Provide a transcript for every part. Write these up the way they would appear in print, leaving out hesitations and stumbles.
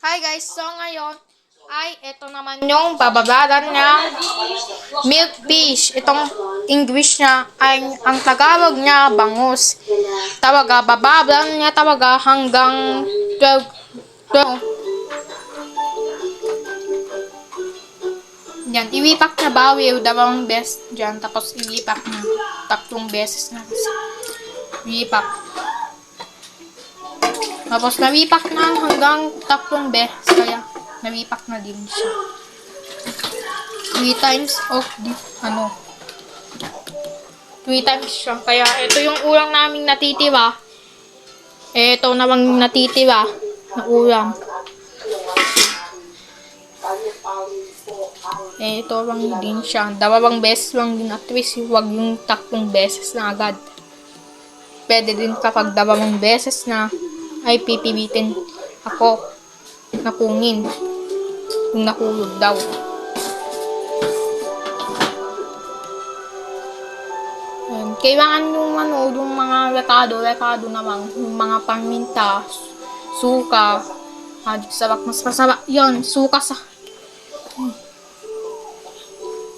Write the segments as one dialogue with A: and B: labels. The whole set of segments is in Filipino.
A: Hi guys, so ngayon ay ito naman yung bababaran na milk fish. Itong English niya ay ang Tagalog niya bangus. Tawaga bababaran niya tawaga hanggang 12. Yan, iwipak na bawiw dalawang best dyan. Tapos iwipak na tatlong beses na. Iwipak. Tapos nawipak na hanggang tatlong beses. Kaya nawipak na din siya. 3 times of the, 3 times siya. Kaya ito yung ulam naming natitira. Ito namang natitira na ulam. Ito lang din siya. Dalawang beses lang din. At least huwag yung tatlong beses na agad. Pwede din kapag dalawang beses na ay pipilitin ako na kunin kung nahulog daw. Kailangan yung mga rekado naman, yung mga paminta, suka, sarap, mas masarap yun, suka sa.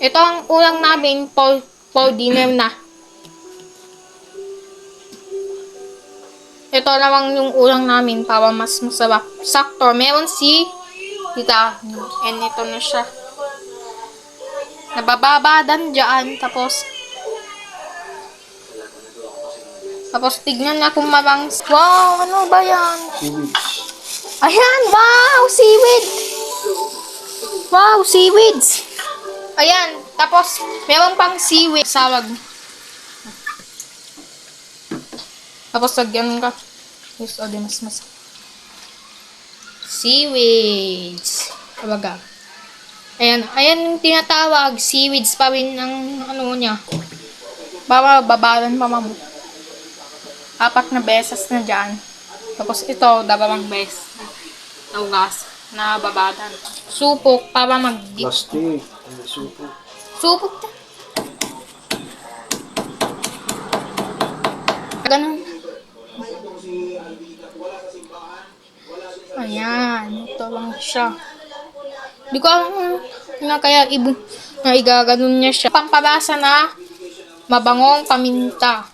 A: Ito ang ulam namin for dinner na. Ito naman yung ulam namin para mas masarap. Sakto, meron si Tita. And ito na siya. Nabababadan dyan. Tapos tignan na kung mabang. Wow, ano ba yan? Ayan, wow, seaweed. Wow, seaweeds. Ayan, tapos meron pang seaweed. Sawag. Tapos lagyan ka. Yes, o, mas. Seaweeds. Tawaga. Ayan yung tinatawag. Seaweeds pa rin ang niya. Babaran pa mamu. 4 na beses na dyan. Tapos ito, dalawang beses na ugas na babadan. Supok para
B: Plastic. Supok.
A: Supok ta. Ganun. Ayan, ito lang siya. Di ko alam na kaya na igaganon niya siya. Pampalasa na mabangong paminta.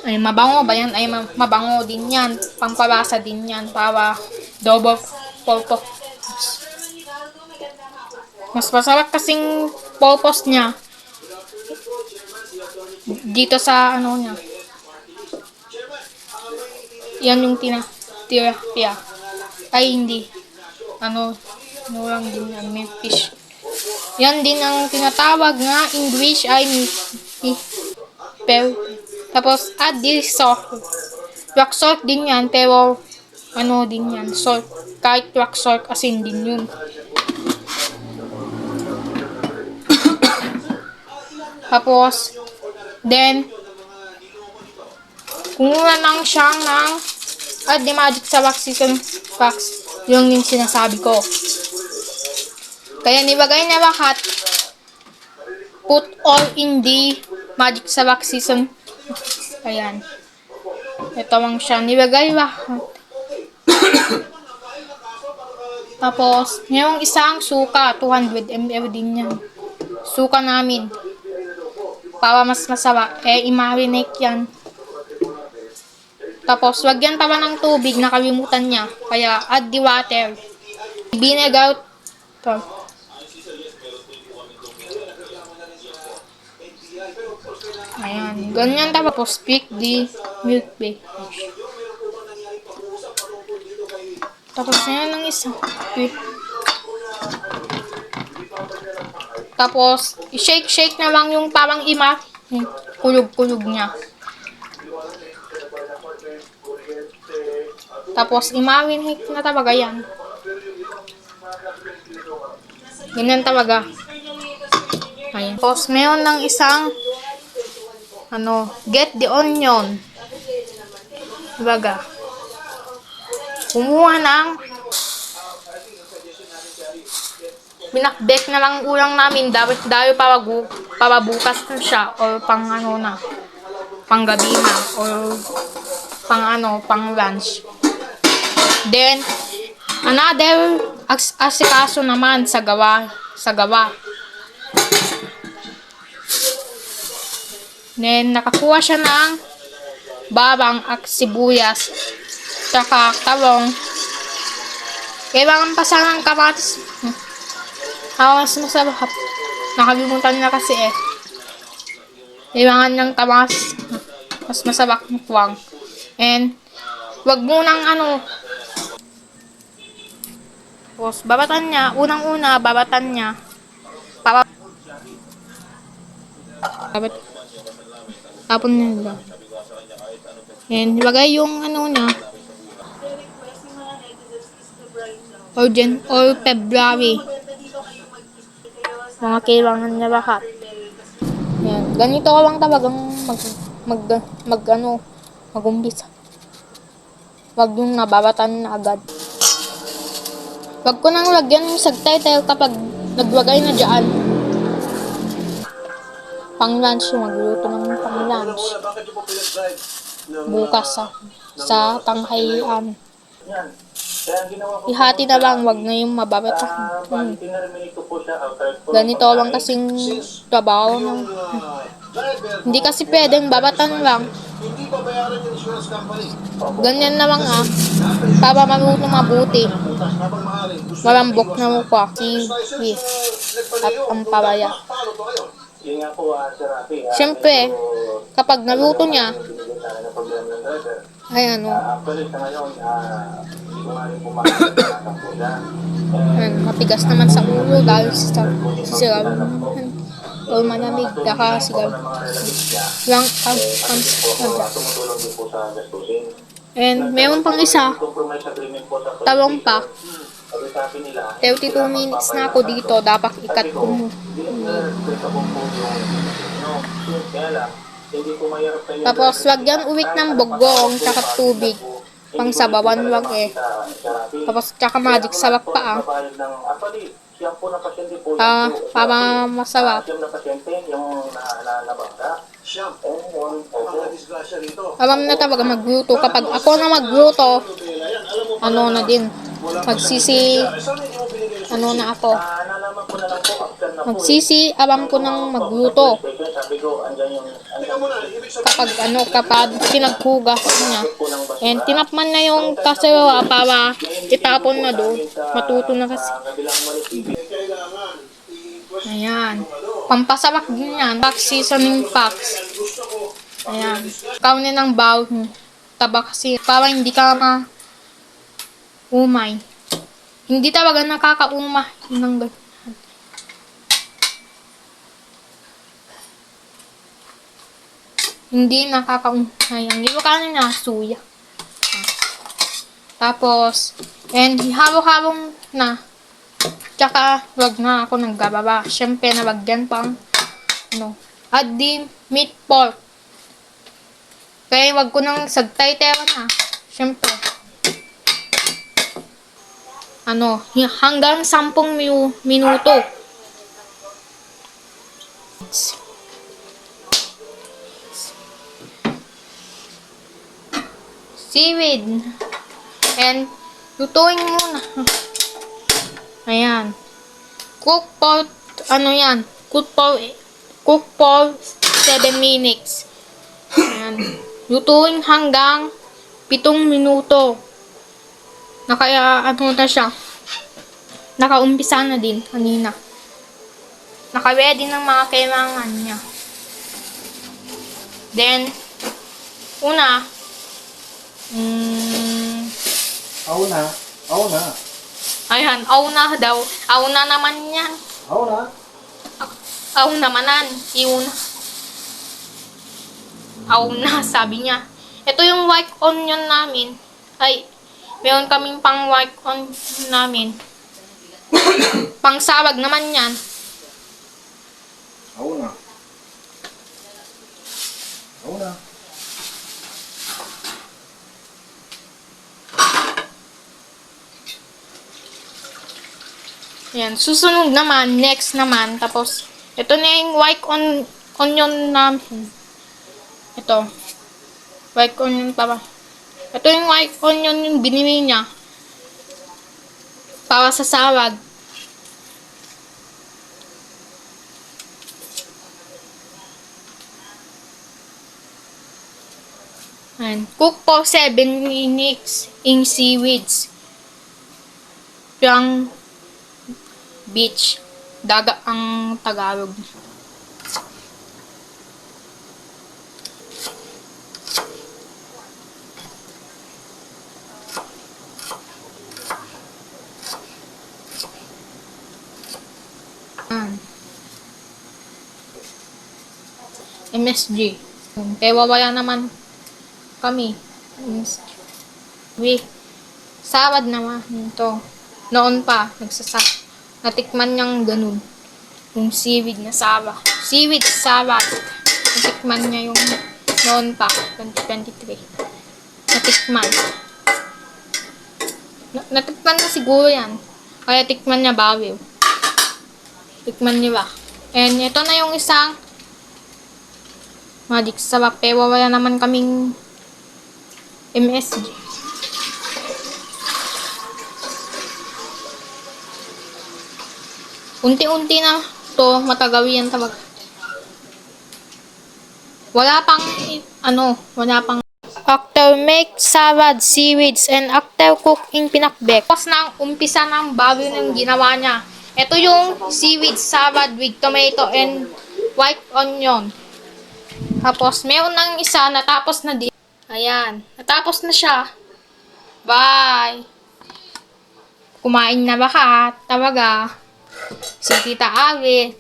A: Ay, mabango ba yan? Ay, mabango din yan. Pampalasa din yan para double purpose. Mas masarap kasing purpose niya dito sa niya. Yan yung tira. Ay, hindi. Lang din yan. May fish. Yan din ang tinatawag nga English ay tapos, add this salt. Rock salt din yan, pero din yan, salt. Kahit rock salt, asin din yun. Tapos, then, kumuha lang siyang ng add the magic sa wax season wax. Yung sinasabi ko. Kaya nilagay na lahat. Put all in the magic sa wax season. Ayan. Ito lang siya. Nilagay lahat. Tapos, ngayong isang suka. 200 ml din yan. Suka namin. Para mas masarap. I-marinate yan. Tapos, lagyan pa ba ng tubig. Nakalimutan niya. Kaya, add the water. Vinegar. Ito. Ayan. Ganyan tapos pick the milk bake. Tapos yan ang isa. Tapos, i-shake na lang yung parang kulog-kulog niya. Tapos, i-marinate na talaga yan. Ganyan talaga. Ayan. Tapos, mayroon ng isang get the onion. Baga. Kumuha ng binakbek na lang ulang namin. Dapat para bukas na siya. Or pang pang gabi na. Or pang lunch. Then, another asikaso naman sa gawa. Then, nakakuha siya ng bawang at sibuyas. Tsaka talong. Kailangan pa sana ng kamatis. Mas masarap. Nakalimutan na kasi eh. Kailangan ng kamatis. Mas masarap ng tuwang. And, wag mo nang tapos, babatan niya. Unang-una, babatan niya. Tapon niya. And, ilagay yung niya. Or February. Mga kailangan niya lahat. Yan. Ganito ko lang talagang mag-umpisa. Wag yung nababatan na agad. Wag ko nang lagyan yung subtitle kapag naglagay na dyan. Pang-lunch, magluto ng pang-lunch. Bukas sa tanghayan. Ihati na lang, wag na yung mababatan. Ganito lang kasing trabaho ng... Hindi kasi pwedeng babatan lang. Ganyan na lang para maluto mabuti. Malambok na mukha. Kiwi. At ang palaya. Siyempre, kapag naluto niya, ay matigas naman sa ulo dahil sa sigaw naman. O malamig, sigaw. Lang and meron pang isa, talong pa. 32 minutes na ako dito, dapat ikat ko mo. Tapos, lagyan ulit ng bugong tsaka tubig. Pang sabawan lang eh. Tapos, tsaka magic sarap pa para masarap. Alam na talaga magluto. Kapag ako na magluto, na din. Magsisi, na ako. Magsisi, alam ko nang magluto. Kapag pinaghugas niya. And tinapman na yung kaserola para itapon na doon. Matuto na kasi. Ayan. Pampasarap din yan. Pack seasoning packs. Ayan. Kaunin ng bawang. Taba kasi para hindi ka umay. Hindi talaga nakakaumay ng ganyan. Hindi nakakaumay. Ang ilukanin na suya. Tapos, and halo-halong na. Tsaka, wag na ako nagbababa. Siyempre, nalagyan pang, add din meat pork. Kaya, wag ko nang subtitle na. Siyempre. Hanggang 10 minuto. Seaweed. And, lutuin muna. Ayan. Cook for, Cook for 7 minutes. Ayan. Lutuin hanggang 7 minuto. Na siya. Nakaumpisa na din kanina. Naka-ready ng mga kailangan niya. Then, una, ayan, auna daw. Auna naman yan. Auna manan. Auna, sabi niya. Ito yung white onion namin. Ay, meron kaming pang white onion namin. Pang sawag naman yan.
B: Auna.
A: Ayan, susunod naman, next naman, tapos, ito na yung white onion namin. Ito. White onion pa ba? Ito yung white onion yung binili niya. Para sa salad. And cook for 7 minutes in seaweeds. Yung beach. Dagat ang Tagalog. MSG. Kaya wala naman kami. MSG. Salad naman ito. Noon pa, natikman niyang ganun. Yung seaweed na salad. Seaweed salad. Natikman niya yung noon pa, 2023. Natikman. Natikman na siguro yan. Kaya tikman niya bawiw. Tikman niya ba? And ito na yung isang magic sarap. Pero wala naman kaming MSG. Unti-unti na to matagawi yan talaga. Wala pang after make salad, seaweeds, and after cooking pinakbek. Tapos na ang umpisa ng baboy ng ginawa niya. Ito yung seaweed salad with tomato and white onion. Tapos, meron nang isa, natapos na din. Ayan, natapos na siya. Bye! Kumain na ba ka? Talaga. Si Tita Ali,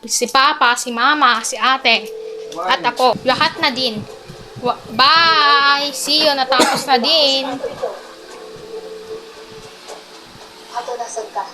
A: si Papa, si Mama, si Ate, at ako. Lahat na din. Bye! See you, natapos na din.
C: Ato nasag ka.